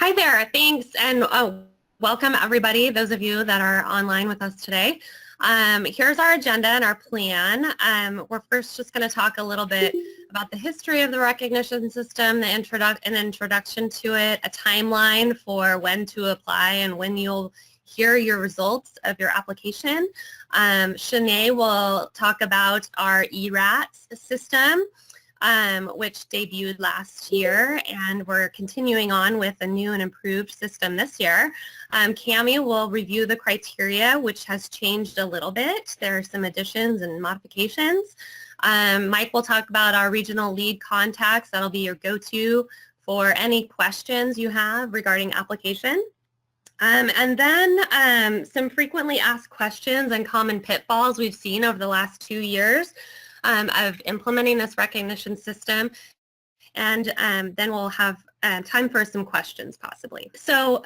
Hi there, thanks, and welcome everybody, those of you that are online with us today. Here's our agenda and our plan. We're first just going to talk a little bit about the history of the recognition system, an introduction to it, a timeline for when to apply and when you'll hear your results of your application. Shanae will talk about our ERAT system, which debuted last year, and we're continuing on with a new and improved system this year. Cami will review the criteria, which has changed a little bit. There are some additions and modifications. Mike will talk about our regional lead contacts. That'll be your go-to for any questions you have regarding application. And then some frequently asked questions and common pitfalls we've seen over the last 2 years of implementing this recognition system, and then we'll have time for some questions possibly. So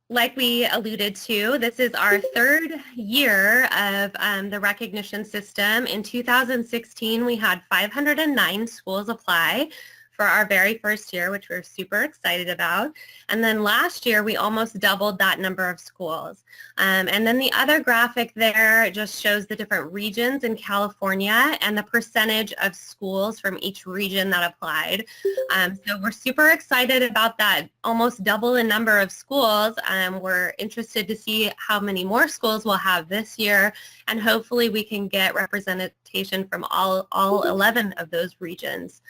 like we alluded to, this is our 3rd year of the recognition system. In 2016, we had 509 schools apply for our very first year, which we're super excited about. And then last year, we almost doubled that number of schools. And then the other graphic there just shows the different regions in California and the percentage of schools from each region that applied. So we're super excited about that, almost double the number of schools. We're interested to see how many more schools we'll have this year, and hopefully we can get representation from all 11 of those regions.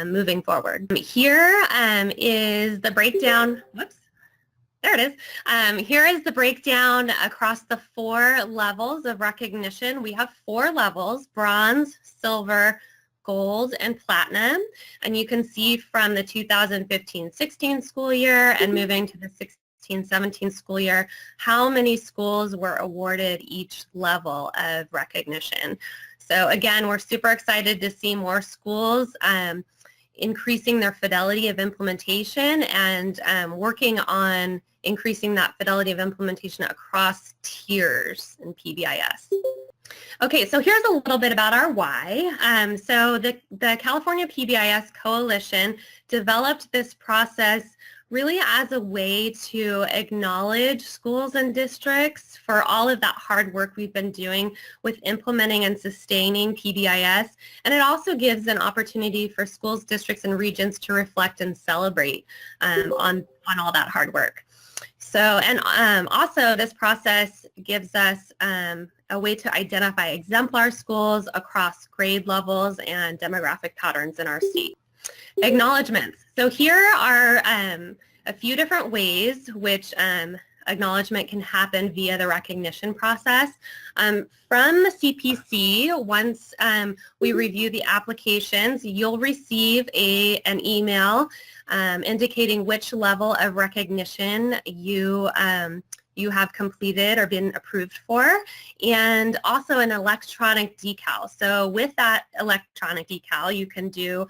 Moving forward. Here is the breakdown. Whoops, there it is. Here is the breakdown across the 4 levels of recognition. We have 4 levels: bronze, silver, gold, and platinum. And you can see from the 2015-16 school year and moving to the 16-17 school year how many schools were awarded each level of recognition. So again, we're super excited to see more schools increasing their fidelity of implementation and working on increasing that fidelity of implementation across tiers in PBIS. Okay, so here's a little bit about our why. So the California PBIS Coalition developed this process really as a way to acknowledge schools and districts for all of that hard work we've been doing with implementing and sustaining PBIS. And it also gives an opportunity for schools, districts, and regions to reflect and celebrate on all that hard work. So, and also this process gives us a way to identify exemplar schools across grade levels and demographic patterns in our state. Acknowledgements. So here are a few different ways which acknowledgement can happen via the recognition process. From the CPC, once we review the applications, you'll receive an email indicating which level of recognition you have completed or been approved for, and also an electronic decal. So with that electronic decal, you can do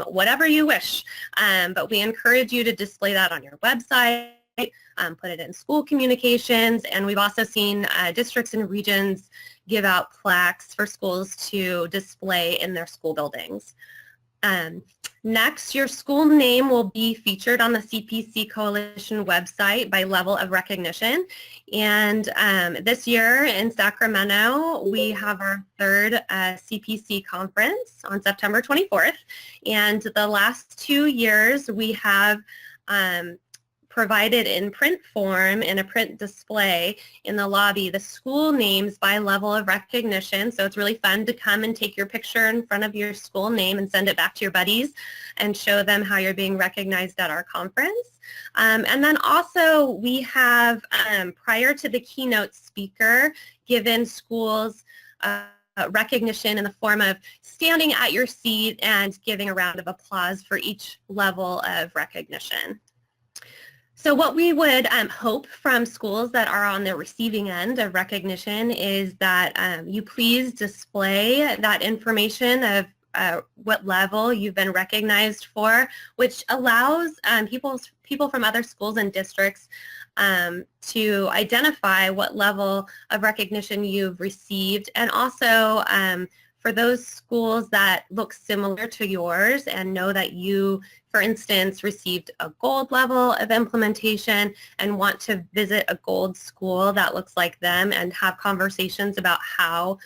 whatever you wish, but we encourage you to display that on your website, put it in school communications, and we've also seen districts and regions give out plaques for schools to display in their school buildings. Next, your school name will be featured on the CPC Coalition website by level of recognition. And this year in Sacramento, we have our 3rd CPC conference on September 24th. And the last 2 years, we have provided in print form in a print display in the lobby the school names by level of recognition. So it's really fun to come and take your picture in front of your school name and send it back to your buddies and show them how you're being recognized at our conference. And then also we have, prior to the keynote speaker, given schools recognition in the form of standing at your seat and giving a round of applause for each level of recognition. So what we would hope from schools that are on the receiving end of recognition is that you please display that information of what level you've been recognized for, which allows people from other schools and districts to identify what level of recognition you've received, and also for those schools that look similar to yours and know that you, for instance, received a gold level of implementation and want to visit a gold school that looks like them and have conversations about how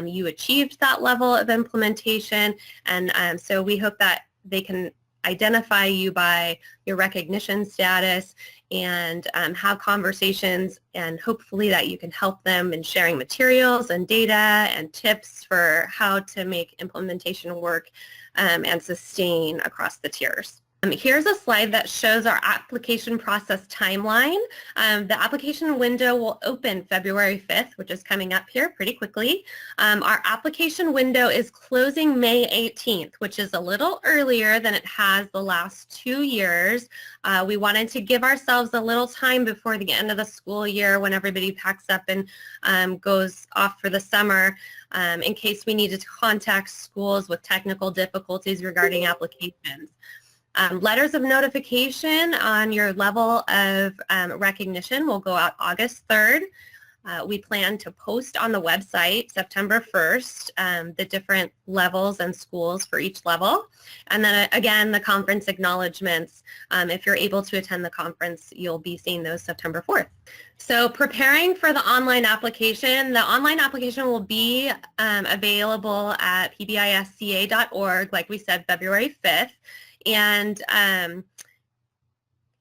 you achieved that level of implementation. And so we hope that they can identify you by your recognition status and have conversations, and hopefully that you can help them in sharing materials and data and tips for how to make implementation work and sustain across the tiers. Here's a slide that shows our application process timeline. The application window will open February 5th, which is coming up here pretty quickly. Our application window is closing May 18th, which is a little earlier than it has the last 2 years. We wanted to give ourselves a little time before the end of the school year when everybody packs up and goes off for the summer, in case we needed to contact schools with technical difficulties regarding applications. Letters of notification on your level of recognition will go out August 3rd. We plan to post on the website September 1st the different levels and schools for each level. And then again, the conference acknowledgements. If you're able to attend the conference, you'll be seeing those September 4th. So preparing for the online application will be available at pbisca.org, like we said, February 5th. And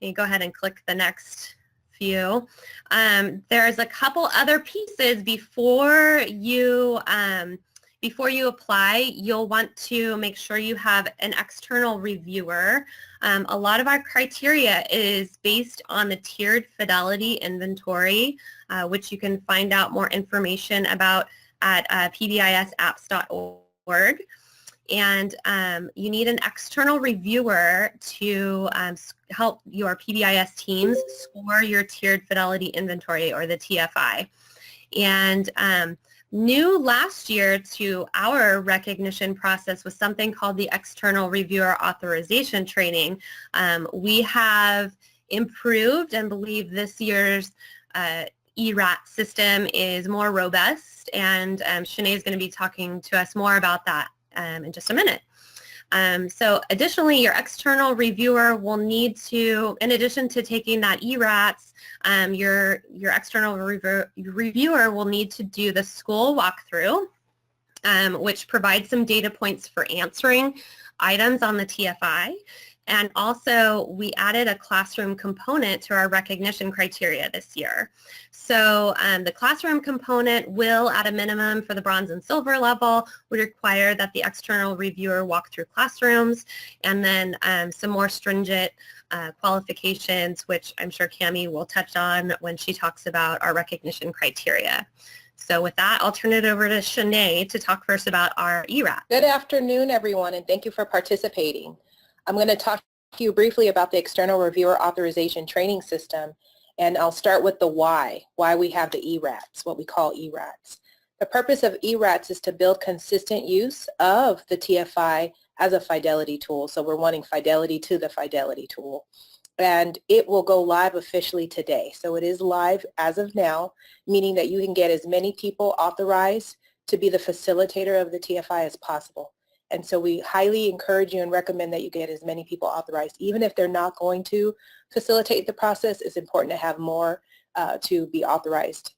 you go ahead and click the next few. There's a couple other pieces before you apply. You'll want to make sure you have an external reviewer. A lot of our criteria is based on the tiered Fidelity inventory, which you can find out more information about at pbisapps.org. And you need an external reviewer to help your PBIS teams score your tiered Fidelity inventory, or the TFI. And new last year to our recognition process was something called the External Reviewer Authorization Training. We have improved and believe this year's ERAT system is more robust, and Shanae is going to be talking to us more about that in just a minute. So additionally, your external reviewer will need to, in addition to taking that ERATs, your external reviewer will need to do the school walkthrough, which provides some data points for answering items on the TFI. And also, we added a classroom component to our recognition criteria this year. So the classroom component will, at a minimum for the bronze and silver level, would require that the external reviewer walk through classrooms, and then some more stringent qualifications, which I'm sure Cami will touch on when she talks about our recognition criteria. So with that, I'll turn it over to Shanae to talk first about our ERAT. Good afternoon, everyone, and thank you for participating. I'm going to talk to you briefly about the External Reviewer Authorization Training System, and I'll start with the why we have the ERATs, what we call ERATs. The purpose of ERATs is to build consistent use of the TFI as a Fidelity tool. So we're wanting Fidelity to the Fidelity tool. And it will go live officially today. So it is live as of now, meaning that you can get as many people authorized to be the facilitator of the TFI as possible. And so we highly encourage you and recommend that you get as many people authorized. Even if they're not going to facilitate the process, it's important to have more to be authorized.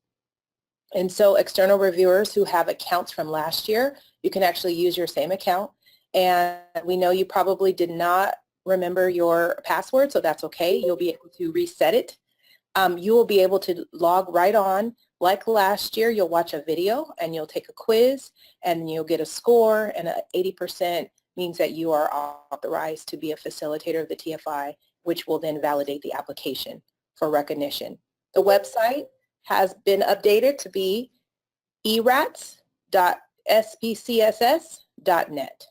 And so external reviewers who have accounts from last year, you can actually use your same account. And we know you probably did not remember your password, so that's okay. You'll be able to reset it. You will be able to log right on. Like last year, you'll watch a video and you'll take a quiz and you'll get a score, and 80% means that you are authorized to be a facilitator of the TFI, which will then validate the application for recognition. The website has been updated to be erats.sbcss.net.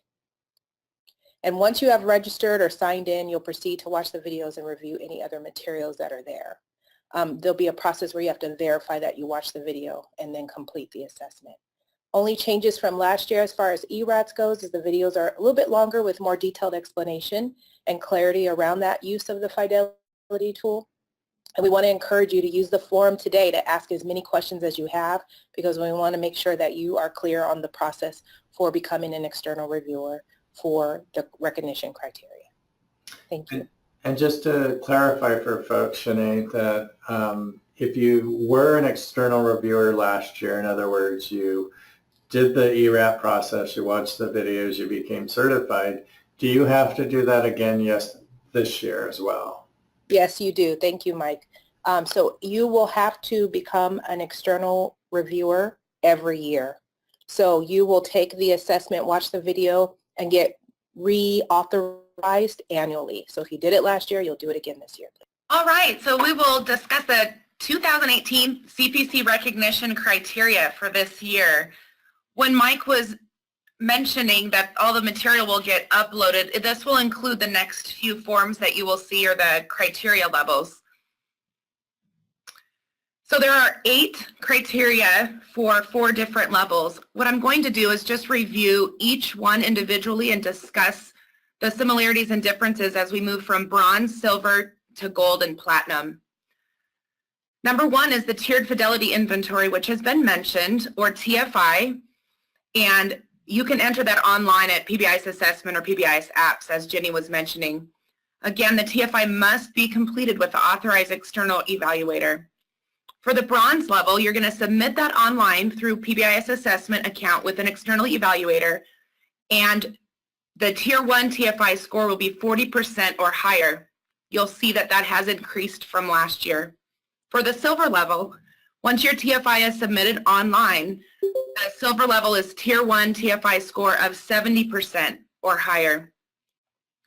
And once you have registered or signed in, you'll proceed to watch the videos and review any other materials that are there. There'll be a process where you have to verify that you watch the video and then complete the assessment. Only changes from last year as far as ERATs goes is the videos are a little bit longer with more detailed explanation and clarity around that use of the Fidelity tool. And we want to encourage you to use the forum today to ask as many questions as you have, because we want to make sure that you are clear on the process for becoming an external reviewer for the recognition criteria. Thank you. And just to clarify for folks, Sinead, that if you were an external reviewer last year, in other words, you did the ERAP process, you watched the videos, you became certified, do you have to do that again this year as well? Yes, you do. Thank you, Mike. So you will have to become an external reviewer every year. So you will take the assessment, watch the video, and get reauthorized annually. So if you did it last year, you'll do it again this year. All right, so we will discuss the 2018 CPC recognition criteria for this year. When Mike was mentioning that all the material will get uploaded, this will include the next few forms that you will see or the criteria levels. So there are 8 criteria for 4 different levels. What I'm going to do is just review each one individually and discuss the similarities and differences as we move from bronze, silver, to gold and platinum. Number 1 is the tiered fidelity inventory, which has been mentioned, or TFI, and you can enter that online at PBIS Assessment or PBIS Apps, as Jenny was mentioning. Again, the TFI must be completed with the authorized external evaluator. For the bronze level, you're going to submit that online through PBIS Assessment account with an external evaluator, and the Tier 1 TFI score will be 40% or higher. You'll see that that has increased from last year. For the silver level, once your TFI is submitted online, the silver level is Tier 1 TFI score of 70% or higher.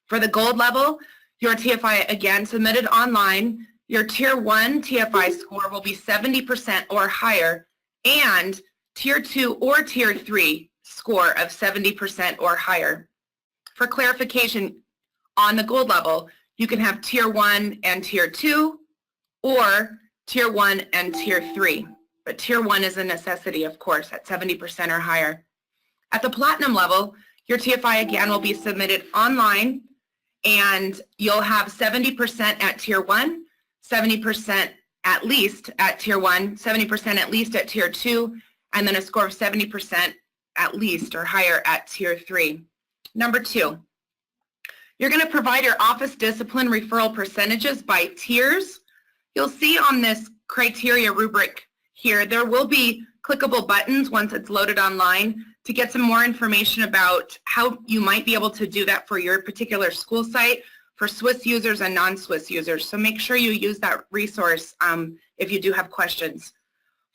For the gold level, your TFI, again, submitted online, your Tier 1 TFI score will be 70% or higher, and Tier 2 or Tier 3 score of 70% or higher. For clarification, on the gold level, you can have Tier 1 and Tier 2, or Tier 1 and Tier 3. But Tier 1 is a necessity, of course, at 70% or higher. At the platinum level, your TFI again will be submitted online, and you'll have 70% at Tier 1, 70% at least at Tier 1, 70% at least at Tier 2, and then a score of 70% at least or higher at Tier 3. Number 2, you're going to provide your office discipline referral percentages by tiers. You'll see on this criteria rubric here, there will be clickable buttons once it's loaded online to get some more information about how you might be able to do that for your particular school site for Swiss users and non-Swiss users. So make sure you use that resource if you do have questions.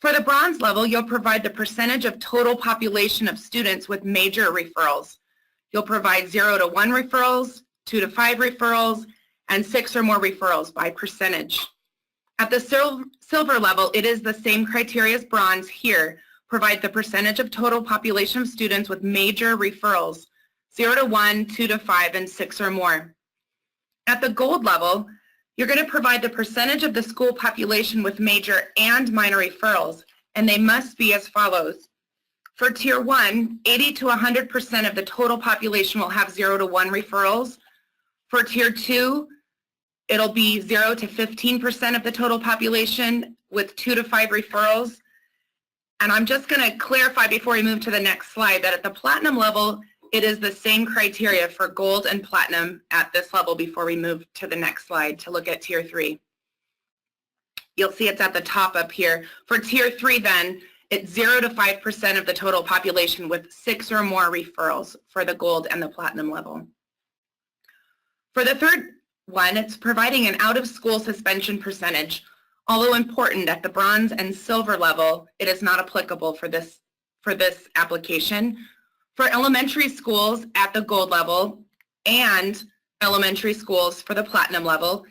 For the bronze level, you'll provide the percentage of total population of students with major referrals. You'll provide 0 to 1 referrals, 2 to 5 referrals, and 6 or more referrals by percentage. At the silver level, it is the same criteria as bronze here. Provide the percentage of total population of students with major referrals, 0 to 1, 2 to 5, and 6 or more. At the gold level, you're going to provide the percentage of the school population with major and minor referrals, and they must be as follows. For Tier 1, 80 to 100% of the total population will have 0 to 1 referrals. For Tier 2, it'll be 0 to 15% of the total population with 2 to 5 referrals. And I'm just going to clarify before we move to the next slide that at the platinum level, it is the same criteria for gold and platinum at this level before we move to the next slide to look at Tier 3. You'll see it's at the top up here. For Tier 3 then, it's 0 to 5% of the total population with 6 or more referrals for the gold and the platinum level. For the third one, it's providing an out-of-school suspension percentage. Although important at the bronze and silver level, it is not applicable for this application. For elementary schools at the gold level and elementary schools for the platinum level,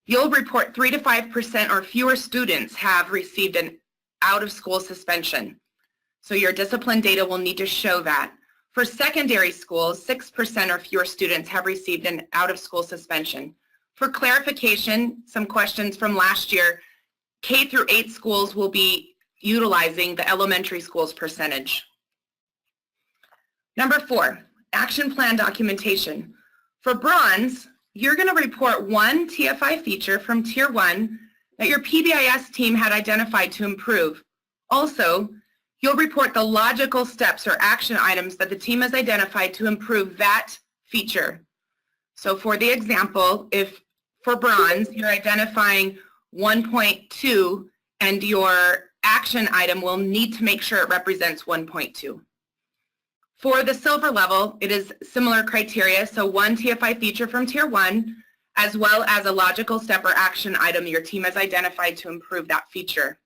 you'll report 3 to 5% or fewer students have received an out-of-school suspension. So your discipline data will need to show that. For secondary schools, 6% or fewer students have received an out-of-school suspension. For clarification, some questions from last year, K through 8 schools will be utilizing the elementary schools percentage. Number 4, action plan documentation. For bronze, you're going to report 1 TFI feature from Tier 1 that your PBIS team had identified to improve. Also, you'll report the logical steps or action items that the team has identified to improve that feature. So for the example, if for bronze, you're identifying 1.2 and your action item will need to make sure it represents 1.2. For the silver level, it is similar criteria, so one TFI feature from Tier 1, as well as a logical step or action item your team has identified to improve that feature.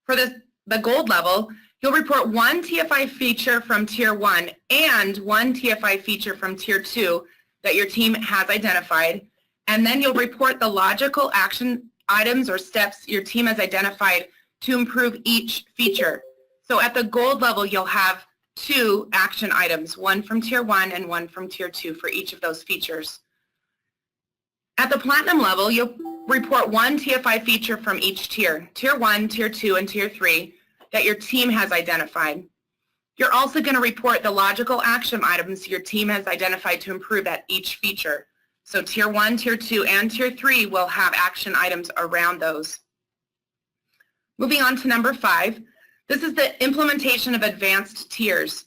For the gold level, you'll report one TFI feature from Tier 1 and one TFI feature from Tier 2 that your team has identified, and then you'll report the logical action items or steps your team has identified to improve each feature. So at the gold level, you'll have 2 action items, one from Tier 1 and one from Tier 2 for each of those features. At the platinum level, you'll report one TFI feature from each tier, Tier 1, Tier 2, and Tier 3, that your team has identified. You're also going to report the logical action items your team has identified to improve at each feature. So Tier 1, Tier 2, and Tier 3 will have action items around those. Moving on to number 5, this is the implementation of advanced tiers.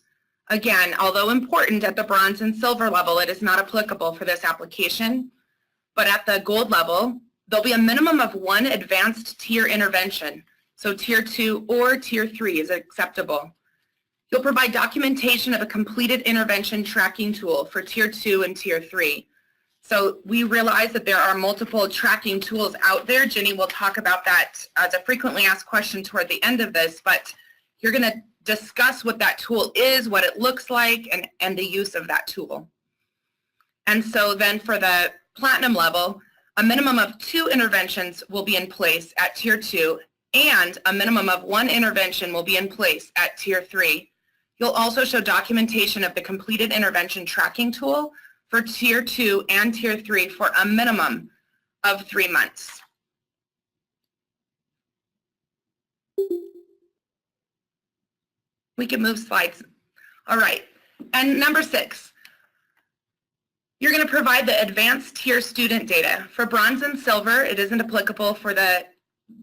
Again, although important at the bronze and silver level, it is not applicable for this application. But at the gold level, there'll be a minimum of 1 advanced tier intervention. So Tier 2 or Tier 3 is acceptable. You'll provide documentation of a completed intervention tracking tool for Tier 2 and Tier 3. So we realize that there are multiple tracking tools out there. Jenny will talk about that as a frequently asked question toward the end of this, but you're going to discuss what that tool is, what it looks like, and the use of that tool. And so then for the platinum level, a minimum of 2 interventions will be in place at Tier 2, and a minimum of 1 intervention will be in place at Tier 3. You'll also show documentation of the completed intervention tracking tool for Tier 2 and Tier 3 for a minimum of 3 months. We can move slides. All right, and number 6. You're going to provide the advanced tier student data. For bronze and silver, it isn't applicable for the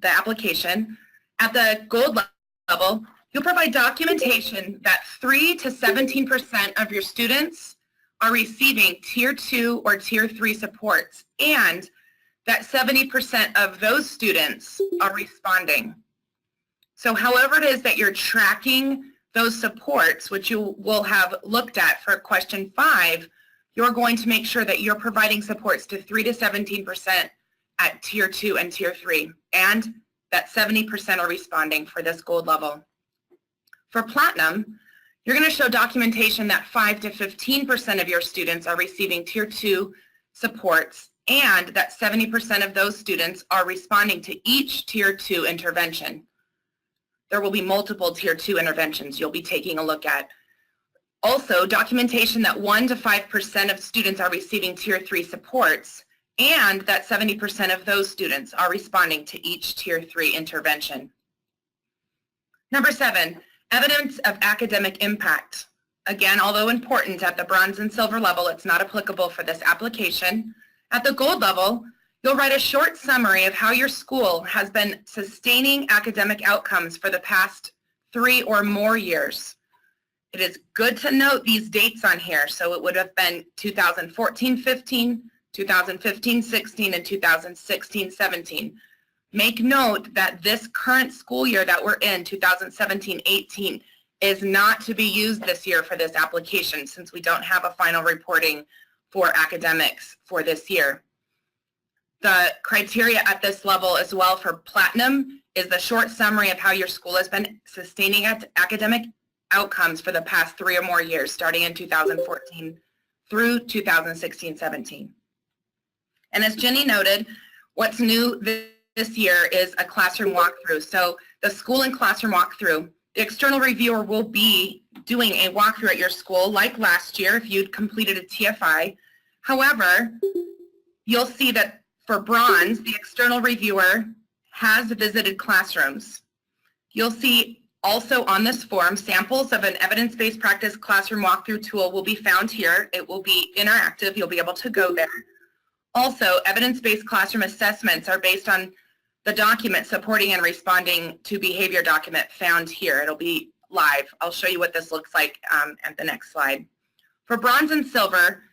application. At the gold level, you'll provide documentation that 3 to 17% of your students are receiving Tier 2 or Tier 3 supports, and that 70% of those students are responding. So however it is that you're tracking those supports, which you will have looked at for question 5, you're going to make sure that you're providing supports to 3 to 17% at Tier 2 and Tier 3, and that 70% are responding for this gold level. For platinum, you're going to show documentation that 5 to 15% of your students are receiving Tier 2 supports, and that 70% of those students are responding to each Tier 2 intervention. There will be multiple Tier 2 interventions you'll be taking a look at. Also, documentation that 1 to 5% of students are receiving Tier 3 supports, and that 70% of those students are responding to each Tier 3 intervention. Number 7, evidence of academic impact. Again, although important at the bronze and silver level, it's not applicable for this application. At the gold level, you'll write a short summary of how your school has been sustaining academic outcomes for the past 3 or more years. It is good to note these dates on here. So it would have been 2014-15, 2015-16, and 2016-17. Make note that this current school year that we're in, 2017-18, is not to be used this year for this application since we don't have a final reporting for academics for this year. The criteria at this level as well for platinum is the short summary of how your school has been sustaining academic outcomes for the past 3 or more years, starting in 2014 through 2016-17. And as Jenny noted, what's new this year is a classroom walkthrough. So the school and classroom walkthrough, the external reviewer will be doing a walkthrough at your school like last year if you'd completed a TFI. However, you'll see that for bronze, the external reviewer has visited classrooms. You'll see also on this form, samples of an evidence-based practice classroom walkthrough tool will be found here. It will be interactive. You'll be able to go there. Also, evidence-based classroom assessments are based on the document supporting and responding to behavior document found here. It'll be live. I'll show you what this looks like at the next slide. For bronze and silver,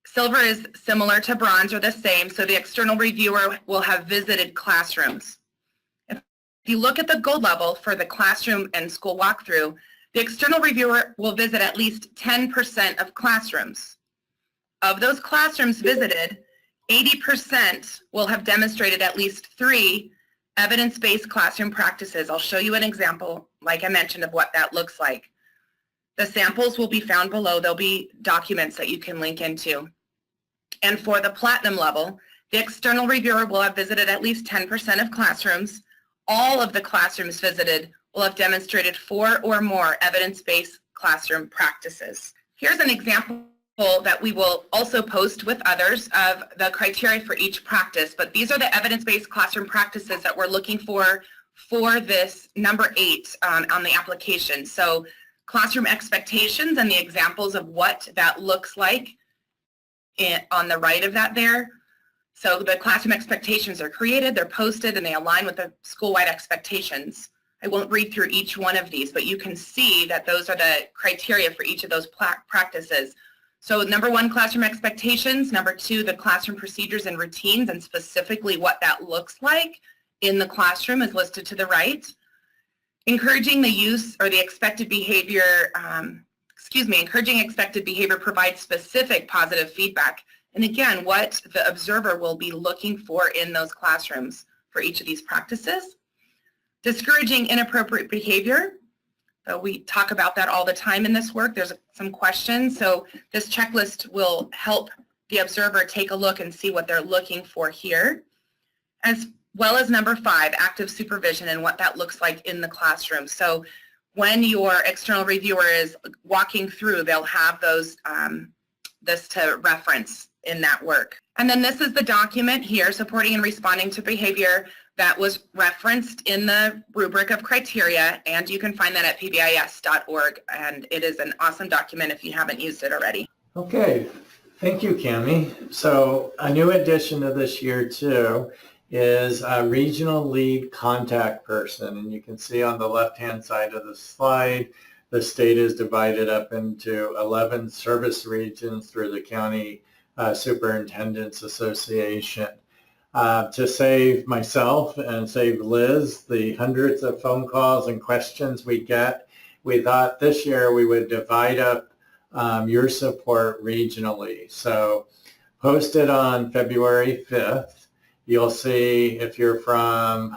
silver is similar to bronze or the same, so the external reviewer will have visited classrooms. If you look at the gold level for the classroom and school walkthrough, the external reviewer will visit at least 10% of classrooms. Of those classrooms visited, 80% will have demonstrated at least 3 evidence-based classroom practices. I'll show you an example, like I mentioned, of what that looks like. The samples will be found below. There'll be documents that you can link into. And for the platinum level, the external reviewer will have visited at least 10% of classrooms. All of the classrooms visited will have demonstrated 4 or more evidence-based classroom practices. Here's an example that we will also post with others of the criteria for each practice, but these are the evidence-based classroom practices that we're looking for this number 8 on the application. So classroom expectations and the examples of what that looks like on the right of that there. So the classroom expectations are created, they're posted, and they align with the school-wide expectations. I won't read through each one of these, but you can see that those are the criteria for each of those practices. So number 1, classroom expectations. Number 2, the classroom procedures and routines, and specifically what that looks like in the classroom is listed to the right. Encouraging the use or the expected behavior, encouraging expected behavior provides specific positive feedback. And again, what the observer will be looking for in those classrooms for each of these practices. Discouraging inappropriate behavior. So we talk about that all the time in this work. There's some questions. So this checklist will help the observer take a look and see what they're looking for here. As well as number 5, active supervision and what that looks like in the classroom. So when your external reviewer is walking through, they'll have those this to reference in that work. And then this is the document here, supporting and responding to behavior, that was referenced in the rubric of criteria, and you can find that at pbis.org, and it is an awesome document if you haven't used it already. Okay, thank you, Cami. So a new addition to this year too is a regional lead contact person, and you can see on the left-hand side of the slide, the state is divided up into 11 service regions through the County Superintendents Association. To save myself and save Liz the hundreds of phone calls and questions we get, we thought this year we would divide up your support regionally. So posted on February 5th, you'll see if you're from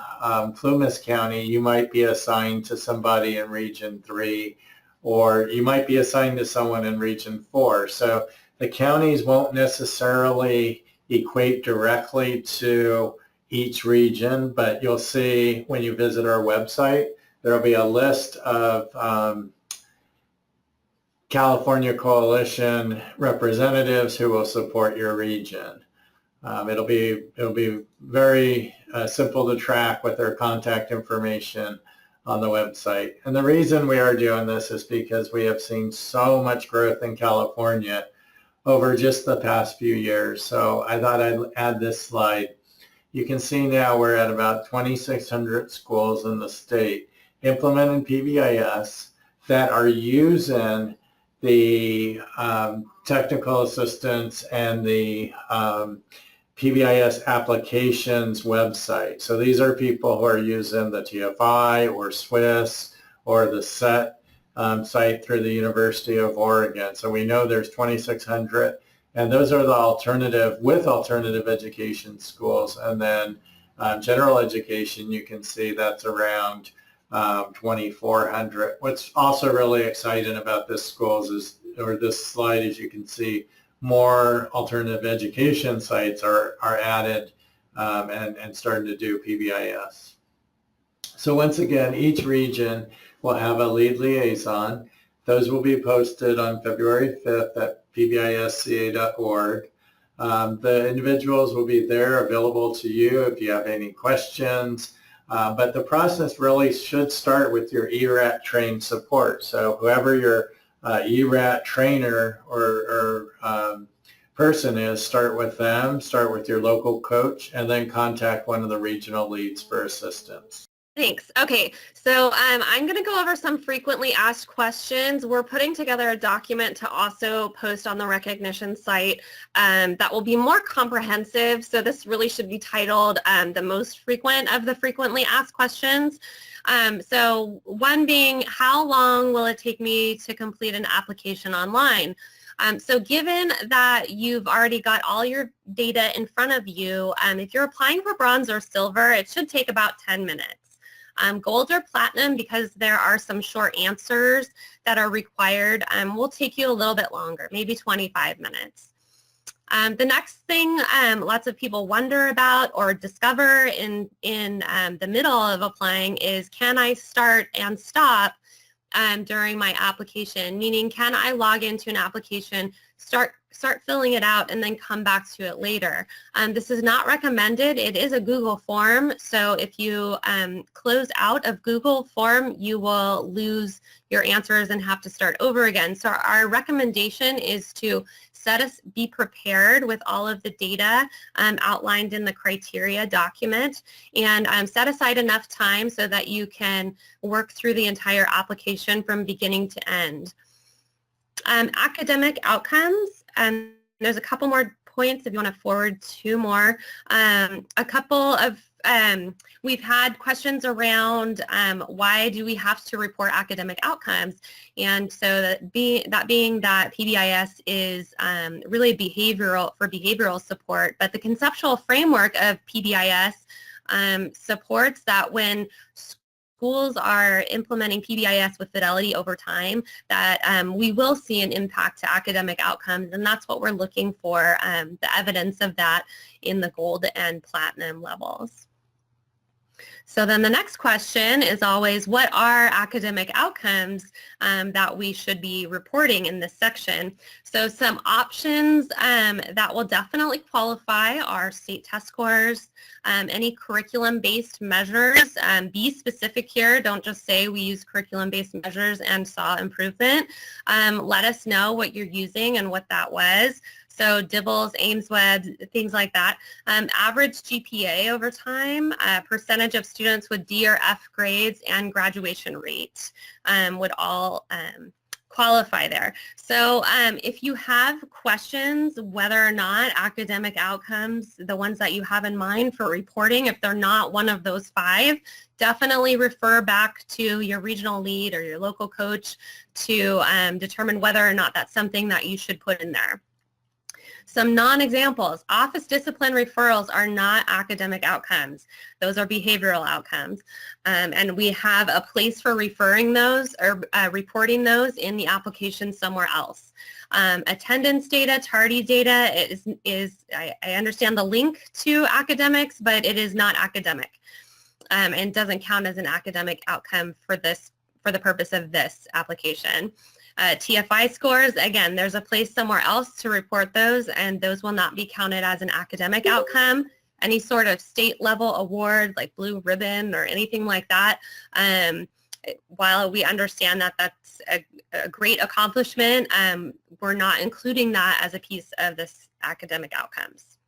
Plumas County, you might be assigned to somebody in Region 3, or you might be assigned to someone in Region 4. So the counties won't necessarily equate directly to each region, but you'll see when you visit our website, there'll be a list of California Coalition representatives who will support your region. It'll be very simple to track with their contact information on the website. And the reason we are doing this is because we have seen so much growth in California over just the past few years. So I thought I'd add this slide. You can see now we're at about 2,600 schools in the state implementing PBIS that are using the technical assistance and the PBIS applications website. So these are people who are using the TFI or Swiss or the SET site through the University of Oregon. So we know there's 2,600, and those are the alternative education schools. And then general education, you can see that's around 2,400. What's also really exciting about this this slide, as you can see, more alternative education sites are added and starting to do PBIS. So once again, each region will have a lead liaison. Those will be posted on February 5th at pbisca.org. The individuals will be there available to you if you have any questions. But the process really should start with your ERAT trained support. So whoever your ERAT trainer or person is, start with them, start with your local coach, and then contact one of the regional leads for assistance. Thanks. Okay, so I'm going to go over some frequently asked questions. We're putting together a document to also post on the recognition site that will be more comprehensive. So this really should be titled the most frequent of the frequently asked questions. So one being, how long will it take me to complete an application online? So given that you've already got all your data in front of you, if you're applying for bronze or silver, it should take about 10 minutes. Gold or platinum, because there are some short answers that are required, will take you a little bit longer, maybe 25 minutes. The next thing lots of people wonder about or discover in the middle of applying is, can I start and stop during my application? Meaning, can I log into an application, start filling it out, and then come back to it later? This is not recommended. It is a Google form, so if you close out of Google form, you will lose your answers and have to start over again. So our recommendation is to be prepared with all of the data outlined in the criteria document, and set aside enough time so that you can work through the entire application from beginning to end. Academic outcomes, there's a couple more points if you want to forward two more. A couple of, we've had questions around why do we have to report academic outcomes, and so that being that PBIS is really behavioral support, but the conceptual framework of PBIS supports that when schools are implementing PBIS with Fidelity over time, that we will see an impact to academic outcomes, and that's what we're looking for, the evidence of that in the gold and platinum levels. So then the next question is always, what are academic outcomes that we should be reporting in this section? So some options that will definitely qualify are state test scores, any curriculum-based measures. Be specific here. Don't just say we use curriculum-based measures and saw improvement. Let us know what you're using and what that was. So DIBELS, AIMSweb, things like that. Average GPA over time, percentage of students with D or F grades, and graduation rate would all qualify there. So if you have questions, whether or not academic outcomes, the ones that you have in mind for reporting, if they're not one of those 5, definitely refer back to your regional lead or your local coach to determine whether or not that's something that you should put in there. Some non-examples, office discipline referrals are not academic outcomes. Those are behavioral outcomes. And we have a place for referring those or reporting those in the application somewhere else. Attendance data, tardy data I understand the link to academics, but it is not academic and doesn't count as an academic outcome for the purpose of this application. TFI scores, again, there's a place somewhere else to report those, and those will not be counted as an academic outcome. Any sort of state level award like blue ribbon or anything like that, while we understand that that's a great accomplishment, we're not including that as a piece of this academic outcomes.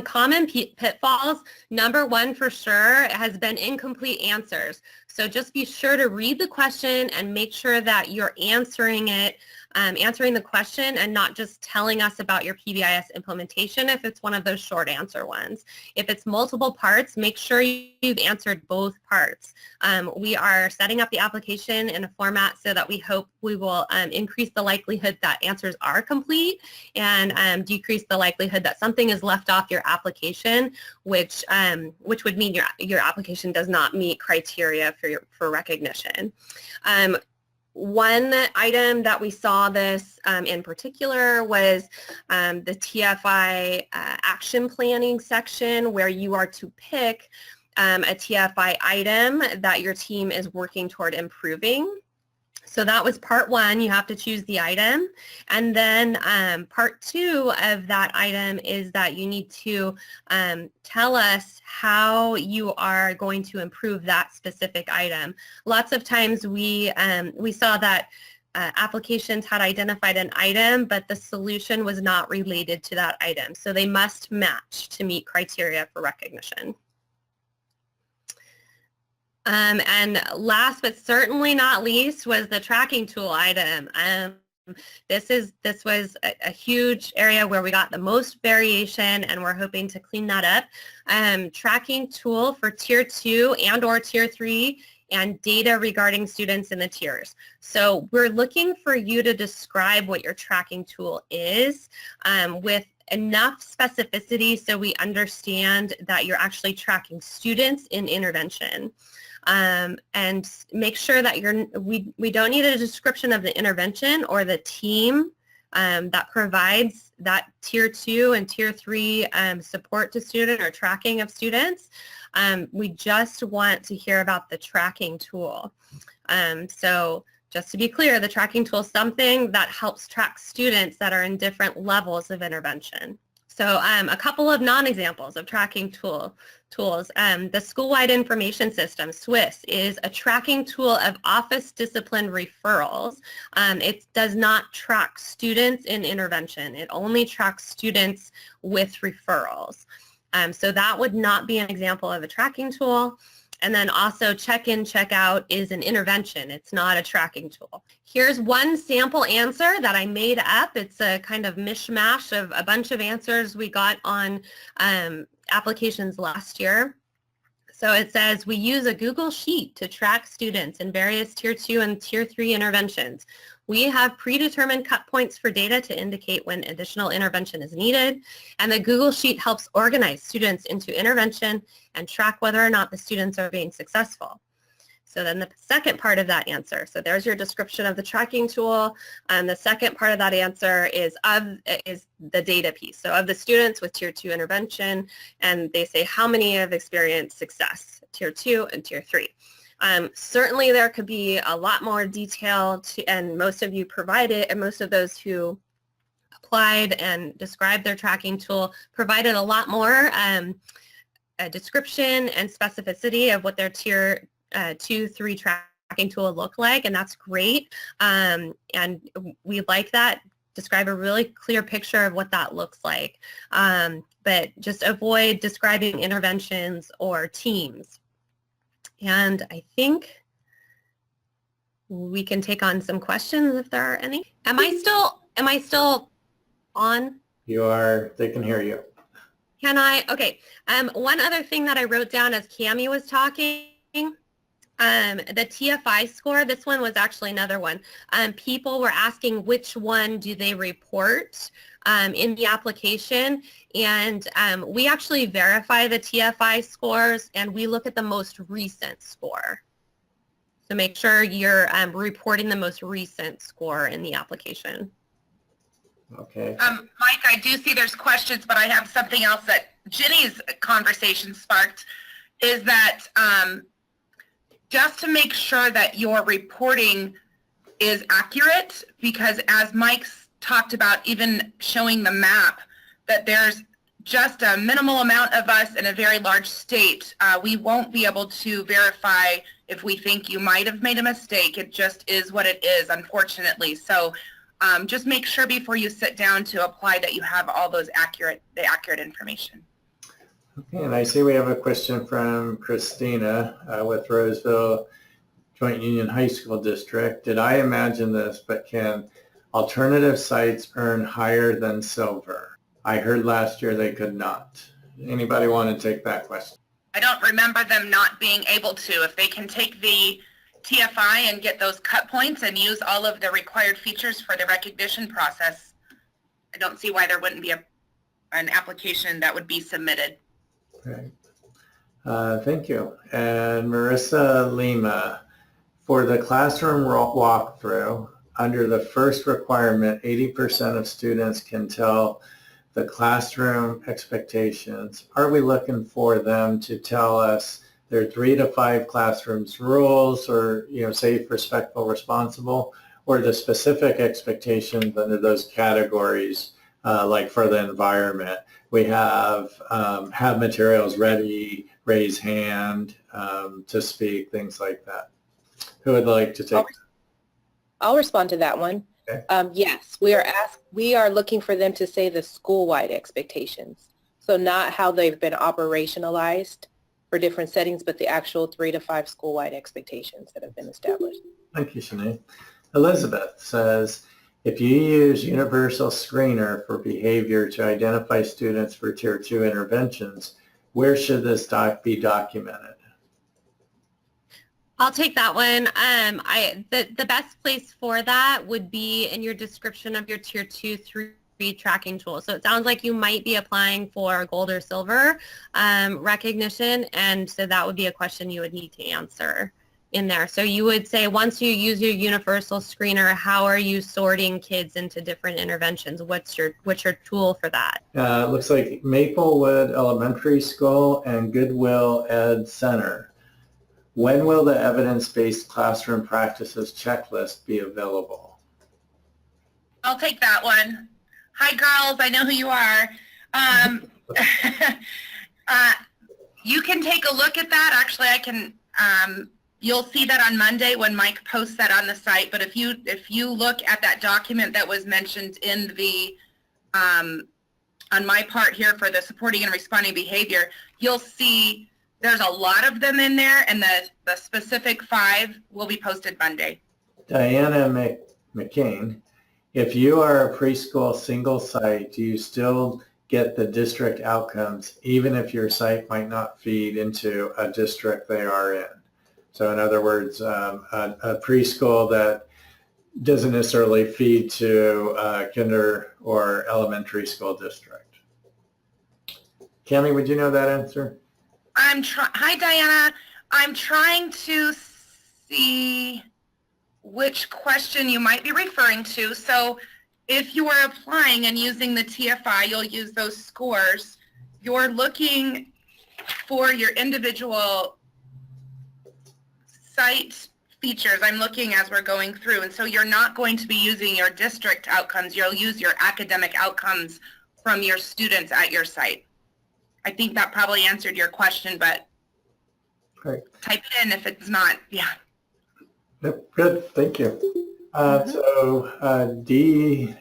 Common pitfalls, number 1 for sure has been incomplete answers. So just be sure to read the question and make sure that you're answering it, answering the question and not just telling us about your PBIS implementation if it's one of those short answer ones. If it's multiple parts, make sure you've answered both parts. We are setting up the application in a format so that we hope we will increase the likelihood that answers are complete and decrease the likelihood that something is left off your application, which would mean your application does not meet criteria for recognition. One item that we saw this in particular was the TFI action planning section, where you are to pick a TFI item that your team is working toward improving. So that was part 1, you have to choose the item. And then part 2 of that item is that you need to tell us how you are going to improve that specific item. Lots of times we saw that applications had identified an item, but the solution was not related to that item. So they must match to meet criteria for recognition. And last but certainly not least was the tracking tool item. This was a huge area where we got the most variation, and we're hoping to clean that up. Tracking tool for Tier 2 and or Tier 3 and data regarding students in the tiers. So we're looking for you to describe what your tracking tool is with enough specificity so we understand that you're actually tracking students in intervention. And make sure that we don't need a description of the intervention or the team that provides that Tier 2 and Tier 3 support to student or tracking of students. We just want to hear about the tracking tool. So just to be clear, the tracking tool is something that helps track students that are in different levels of intervention. So a couple of non-examples of tracking tools. The School-Wide Information System, SWIS, is a tracking tool of office discipline referrals. It does not track students in intervention. It only tracks students with referrals. So that would not be an example of a tracking tool. And then also check-in, check-out is an intervention. It's not a tracking tool. Here's one sample answer that I made up. It's a kind of mishmash of a bunch of answers we got on applications last year. So it says, we use a Google Sheet to track students in various Tier 2 and Tier 3 interventions. We have predetermined cut points for data to indicate when additional intervention is needed, and the Google Sheet helps organize students into intervention and track whether or not the students are being successful. So then the second part of that answer, so there's your description of the tracking tool, and the second part of that answer is the data piece. So of the students with Tier 2 intervention, and they say how many have experienced success, Tier 2 and Tier 3. Certainly there could be a lot more detail and most of you provided, and most of those who applied and described their tracking tool provided a lot more a description and specificity of what their Tier 2, 3 tracking tool look like, and that's great. And we like that. Describe a really clear picture of what that looks like. But just avoid describing interventions or teams. And I think we can take on some questions if there are any. Am I still on? You are. They can hear you. Can I? Okay. One other thing that I wrote down as Cami was talking, the TFI score, this one was actually another one. People were asking which one do they report in the application, and we actually verify the TFI scores and we look at the most recent score. So make sure you're reporting the most recent score in the application. Okay. Mike, I do see there's questions, but I have something else that Jenny's conversation sparked, is that just to make sure that your reporting is accurate, because as Mike's talked about, even showing the map, that there's just a minimal amount of us in a very large state. We won't be able to verify if we think you might have made a mistake. It just is what it is, unfortunately. So just make sure before you sit down to apply that you have all those accurate information. Okay, and I see we have a question from Christina with Roseville Joint Union High School District. Did I imagine this, but can alternative sites earn higher than silver? I heard last year they could not. Anybody want to take that question? I don't remember them not being able to. If they can take the TFI and get those cut points and use all of the required features for the recognition process, I don't see why there wouldn't be an application that would be submitted. Great. Thank you. And Marissa Lima, for the classroom walkthrough, under the first requirement, 80% of students can tell the classroom expectations. Are we looking for them to tell us their 3 to 5 classrooms rules, or, safe, respectful, responsible, or the specific expectations under those categories, like for the environment? We have materials ready, raise hand to speak, things like that. Who would like to take? I'll respond to that one. Okay. Yes, we are looking for them to say the school-wide expectations. So not how they've been operationalized for different settings, but the actual 3 to 5 school-wide expectations that have been established. Thank you, Sinead. Elizabeth says, if you use Universal Screener for behavior to identify students for Tier 2 interventions, where should this be documented? I'll take that one. The best place for that would be in your description of your Tier 2, 3 tracking tool. So it sounds like you might be applying for gold or silver recognition, and so that would be a question you would need to answer in there. So you would say, once you use your universal screener, how are you sorting kids into different interventions? What's your tool for that? It looks like Maplewood Elementary School and Goodwill Ed Center. When will the evidence-based classroom practices checklist be available? I'll take that one. Hi, girls. I know who you are. You can take a look at that. Actually, I can. You'll see that on Monday when Mike posts that on the site. But if you look at that document that was mentioned in the on my part here for the supporting and responding behavior, you'll see there's a lot of them in there, and the specific 5 will be posted Monday. Diana McCain, if you are a preschool single site, do you still get the district outcomes even if your site might not feed into a district they are in? So in other words, a preschool that doesn't necessarily feed to a kinder or elementary school district. Cami, would you know that answer? Hi, Diana. I'm trying to see which question you might be referring to. So if you are applying and using the TFI, you'll use those scores. You're looking for your individual site features. I'm looking as we're going through. And so you're not going to be using your district outcomes. You'll use your academic outcomes from your students at your site. I think that probably answered your question, but Great. Type it in if it's not. Yeah. Yep, good. Thank you. So D.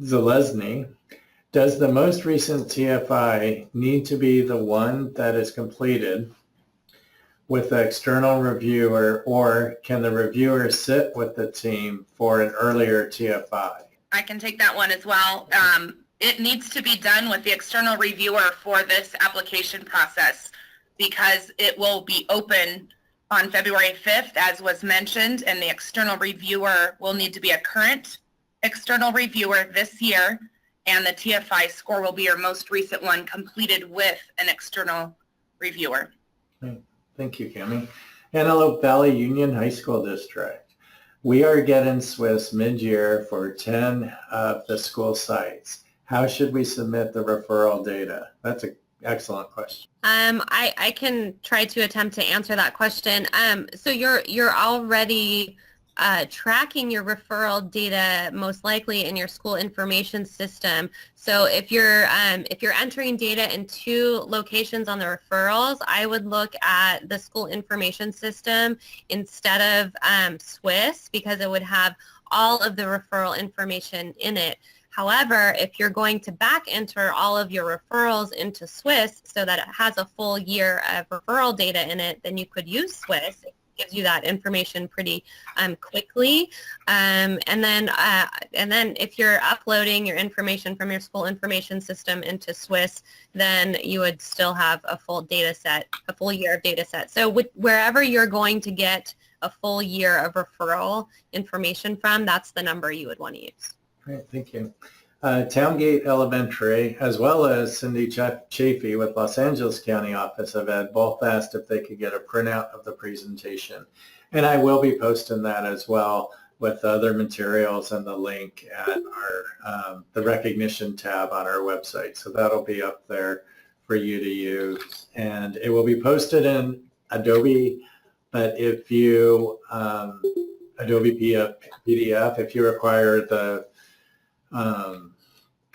Zalesny, does the most recent TFI need to be the one that is completed with the external reviewer, or can the reviewer sit with the team for an earlier TFI? I can take that one as well. It needs to be done with the external reviewer for this application process because it will be open on February 5th, as was mentioned, and the external reviewer will need to be a current external reviewer this year, and the TFI score will be your most recent one completed with an external reviewer. Thank you, Cami. Antelope Valley Union High School District. We are getting Swiss mid-year for 10 of the school sites. How should we submit the referral data? That's an excellent question. I can try to attempt to answer that question. So you're already tracking your referral data most likely in your school information system. So if you're entering data in 2 locations on the referrals, I would look at the school information system instead of Swiss, because it would have all of the referral information in it. However, if you're going to back enter all of your referrals into Swiss so that it has a full year of referral data in it, then you could use Swiss. It gives you that information pretty quickly. And then if you're uploading your information from your school information system into Swiss, then you would still have a full data set, a full year of data set. So wherever you're going to get a full year of referral information from, that's the number you would want to use. Great, thank you. Towngate Elementary, as well as Cindy Chafee with Los Angeles County Office of Ed, both asked if they could get a printout of the presentation. And I will be posting that as well with other materials and the link at our the recognition tab on our website. So that'll be up there for you to use. And it will be posted in Adobe, but if you, Adobe PDF, if you require the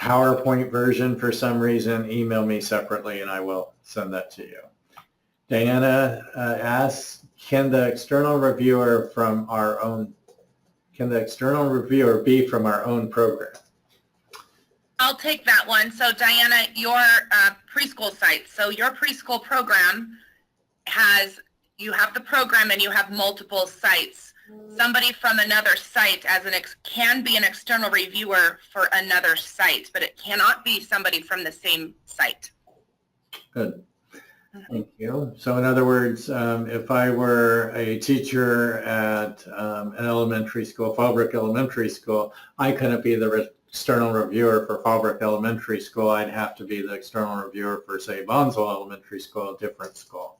PowerPoint version for some reason, email me separately and I will send that to you. Diana asks, can the external reviewer from our own can the external reviewer be from our own program? I'll take that one. So Diana, your preschool site. So your preschool program you have the program and you have multiple sites. Somebody from another site can be an external reviewer for another site, but it cannot be somebody from the same site. Good. Thank you. So in other words, if I were a teacher at an elementary school, Fallbrook Elementary School, I couldn't be the external reviewer for Fallbrook Elementary School. I'd have to be the external reviewer for, say, Bonsall Elementary School, a different school.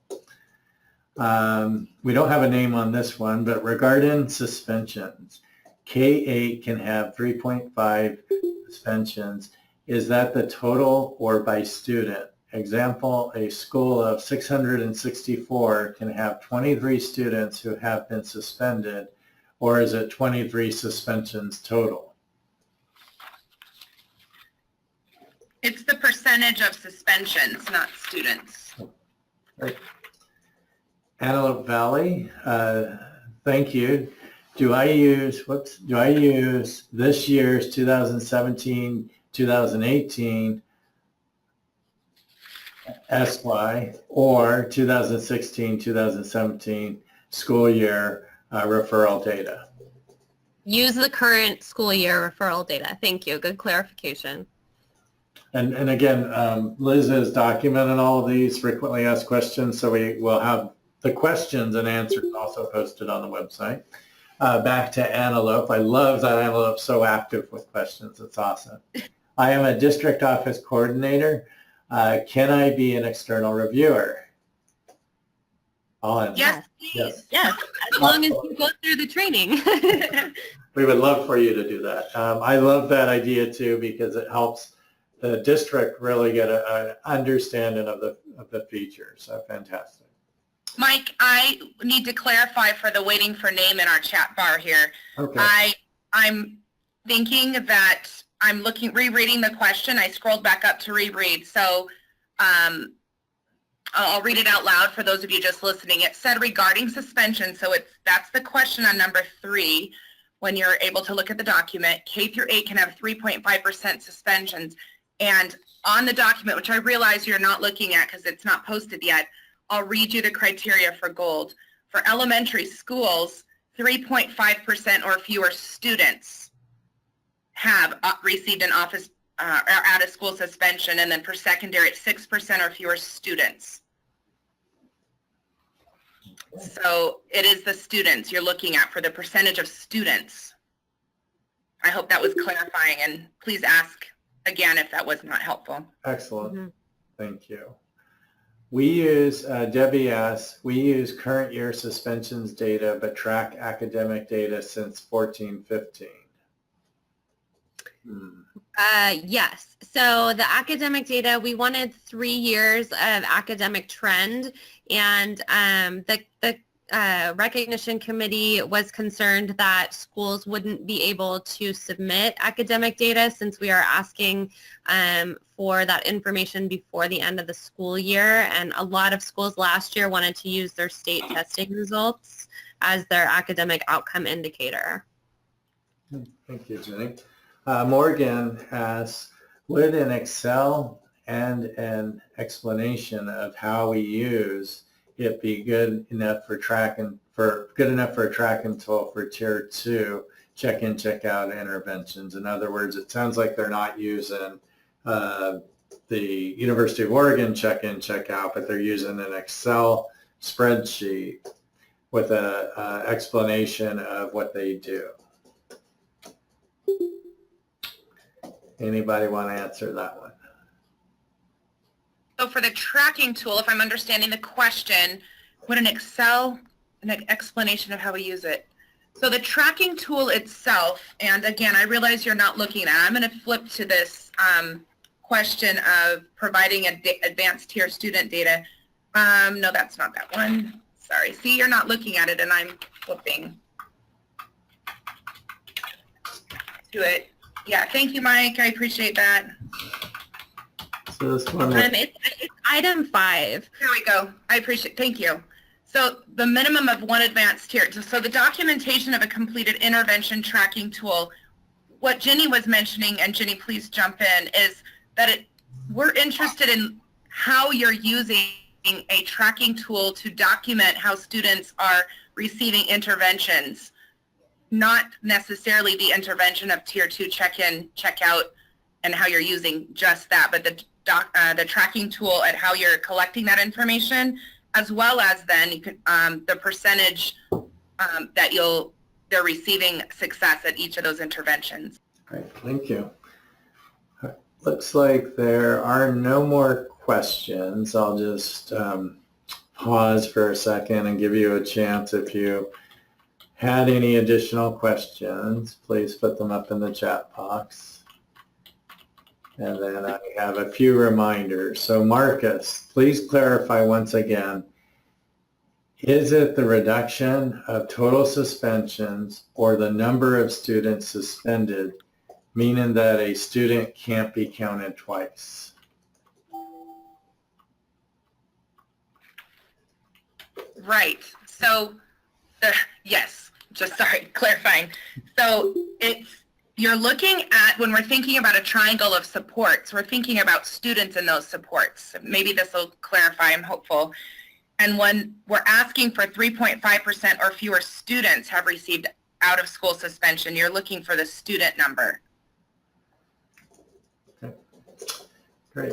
We don't have a name on this one, but regarding suspensions, K-8 can have 3.5 suspensions. Is that the total or by student? Example, a school of 664 can have 23 students who have been suspended, or is it 23 suspensions total? It's the percentage of suspensions, not students. Right. Antelope Valley, thank you. Do I use this year's 2017, 2018 SY or 2016, 2017 school year referral data? Use the current school year referral data. Thank you. Good clarification. And again, Liz is documenting all of these frequently asked questions, so we will have the questions and answers also posted on the website. Back to Antelope. I love that Antelope's so active with questions. It's awesome. I am a district office coordinator. Can I be an external reviewer? I'll answer. Yes, Yes. Yes, as long as you go through the training. We would love for you to do that. I love that idea too, because it helps the district really get an understanding of the features. So fantastic. Mike, I need to clarify for the waiting for name in our chat bar here. Okay. I'm thinking that I'm rereading the question. I scrolled back up to reread. So I'll read it out loud for those of you just listening. It said regarding suspension. So that's the question on number 3. When you're able to look at the document, K through 8 can have 3.5% suspensions. And on the document, which I realize you're not looking at because it's not posted yet, I'll read you the criteria for gold. For elementary schools, 3.5% or fewer students have received an office or out-of-school suspension, and then for secondary, it's 6% or fewer students. So it is the students you're looking at for the percentage of students. I hope that was clarifying, and please ask again if that was not helpful. Excellent. Mm-hmm. Thank you. We use, Debbie asks, we use current year suspensions data, but track academic data since 14-15. Yes. So the academic data, we wanted 3 years of academic trend, and the recognition committee was concerned that schools wouldn't be able to submit academic data since we are asking for that information before the end of the school year, and a lot of schools last year wanted to use their state testing results as their academic outcome indicator. Thank you, Jenny. Morgan asks, would an Excel and an explanation of how we use it be good enough for a tracking tool for tier 2 check-in, check-out interventions? In other words, it sounds like they're not using the University of Oregon check-in, check-out, but they're using an Excel spreadsheet with an explanation of what they do. Anybody want to answer that one? So for the tracking tool, if I'm understanding the question, would an explanation of how we use it? So the tracking tool itself, and again, I realize you're not looking at it. I'm going to flip to this question of providing advanced tier student data. No, that's not that one. Sorry. See, you're not looking at it, and I'm flipping to it. Yeah, thank you, Mike. I appreciate that. So this one It's item 5. There we go. I appreciate. Thank you. So the minimum of one advanced tier. So the documentation of a completed intervention tracking tool, what Jenny was mentioning, and Jenny, please jump in, is that we're interested in how you're using a tracking tool to document how students are receiving interventions, not necessarily the intervention of tier 2 check-in, check-out, and how you're using just that, but the tracking tool at how you're collecting that information, as well as then you could, the percentage that they're receiving success at each of those interventions. Great, thank you. Looks like there are no more questions. I'll just pause for a second and give you a chance. If you had any additional questions, please put them up in the chat box. And then I have a few reminders. So Marcus, please clarify once again, is it the reduction of total suspensions or the number of students suspended, meaning that a student can't be counted twice? Right. So, yes, just sorry, clarifying. So you're looking at, when we're thinking about a triangle of supports, we're thinking about students in those supports. Maybe this will clarify, I'm hopeful. And when we're asking for 3.5% or fewer students have received out-of-school suspension, you're looking for the student number. Okay. Great.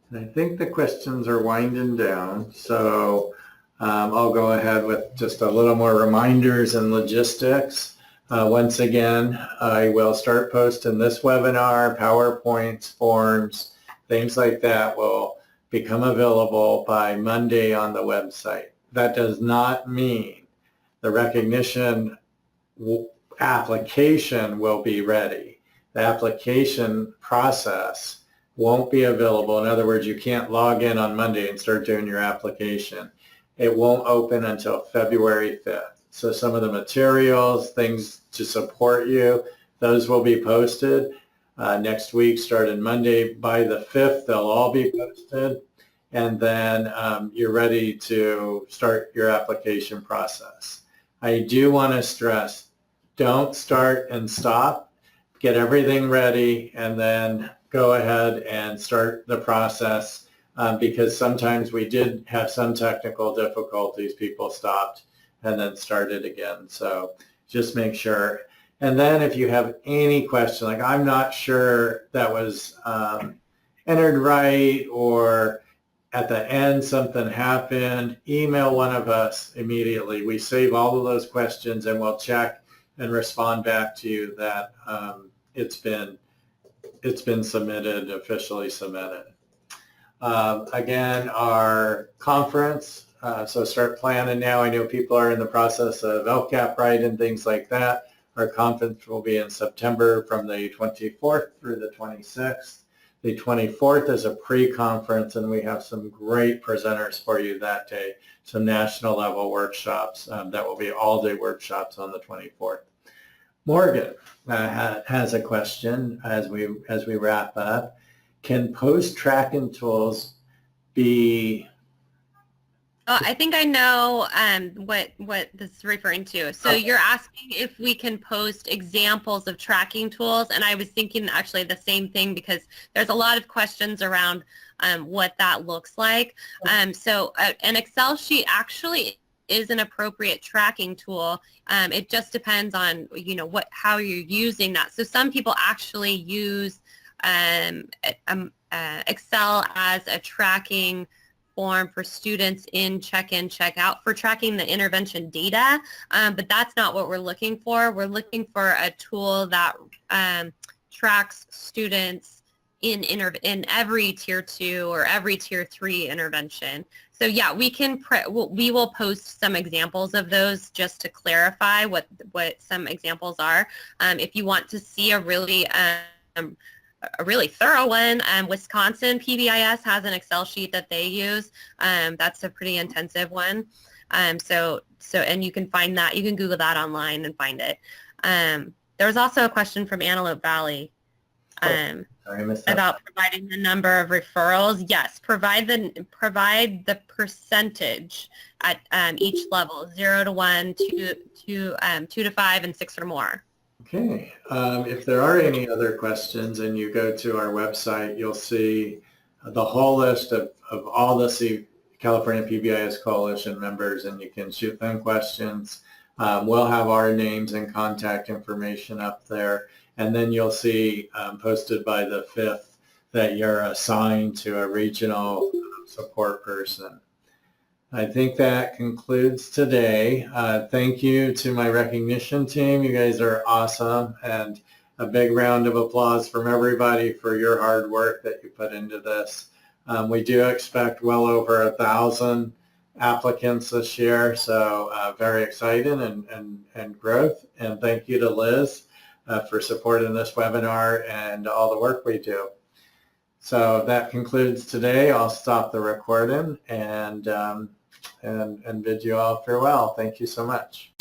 And I think the questions are winding down, so I'll go ahead with just a little more reminders and logistics. Once again, I will start posting this webinar, PowerPoints, forms, things like that will become available by Monday on the website. That does not mean the recognition application will be ready. The application process won't be available. In other words, you can't log in on Monday and start doing your application. It won't open until February 5th. So some of the materials, things to support you, those will be posted next week, starting Monday. By the 5th, they'll all be posted. And then you're ready to start your application process. I do want to stress, don't start and stop. Get everything ready and then go ahead and start the process because sometimes we did have some technical difficulties. People stopped and then started again. So just make sure. And then if you have any question, like I'm not sure that was entered right or at the end something happened, email one of us immediately. We save all of those questions and we'll check and respond back to you that it's been submitted, officially submitted. Again, our conference, so start planning now. I know people are in the process of LCAP writing and things like that. Our conference will be in September from the 24th through the 26th. The 24th is a pre-conference, and we have some great presenters for you that day, some national level workshops that will be all-day workshops on the 24th. Morgan has a question as we wrap up. Can post-tracking tools be... Oh, I think I know what this is referring to. So Okay. You're asking if we can post examples of tracking tools, and I was thinking actually the same thing because there's a lot of questions around what that looks like. So an Excel sheet actually is an appropriate tracking tool. It just depends on how you're using that. So some people actually use Excel as a tracking form for students in check-in, check-out for tracking the intervention data, but that's not what we're looking for. We're looking for a tool that tracks students in every tier 2 or every tier 3 intervention. So yeah, we will post some examples of those just to clarify what some examples are. If you want to see a really thorough one, Wisconsin PBIS has an Excel sheet that they use. That's a pretty intensive one. And you can find that. You can Google that online and find it. There was also a question from Antelope Valley. Sorry, I missed that. About providing the number of referrals. Yes, provide the percentage at each level, 0 to 1, 2 to 5, and 6 or more. Okay. If there are any other questions and you go to our website, you'll see the whole list of all the California PBIS Coalition members, and you can shoot them questions. We'll have our names and contact information up there. And then you'll see posted by the 5th that you're assigned to a regional support person. I think that concludes today. Thank you to my recognition team. You guys are awesome. And a big round of applause from everybody for your hard work that you put into this. We do expect well over 1,000 applicants this year, so very exciting and growth. And thank you to Liz for supporting this webinar and all the work we do. So that concludes today. I'll stop the recording and bid you all farewell. Thank you so much.